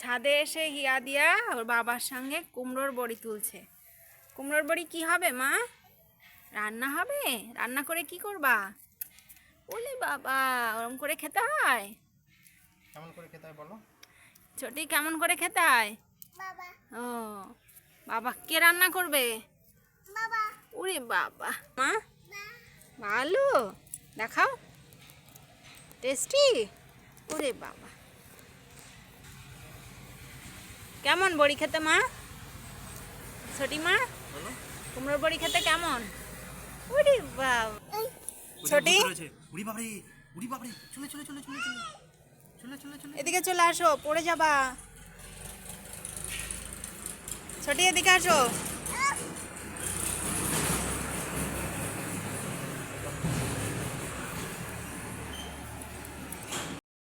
ছাদে এসে হিয়া দিয়া ওর বাবার সঙ্গে কুমড়োর বড়ি তুলছে। কুমড়োর বড়ি কি হবে মা? রান্না হবে? রান্না করে কি করবা? ওলে বাবা, ওরম করে খেতে হয়? কেমন করে খেতে হয় বলো? ছোটি কেমন করে খেতে হয়? বাবা ও বাবা, কে রান্না করবে? বাবা ওরে বাবা, মা না ভালো, দেখাও টেস্টি। ওরে বাবা, কেমন বড়ি খেতে মা? ছোটি মা, বলো। কুমড়োর বড়ি খেতে কেমন? ওরে বাবা, এই ছোটি উড়ি বাবারে, উড়ি বাবারে, চলে চলে চলে চলে চলে চলে চলে চলে। এদিকে চলে আসো, পড়ে যাবা। ছোটি এদিকে আসো।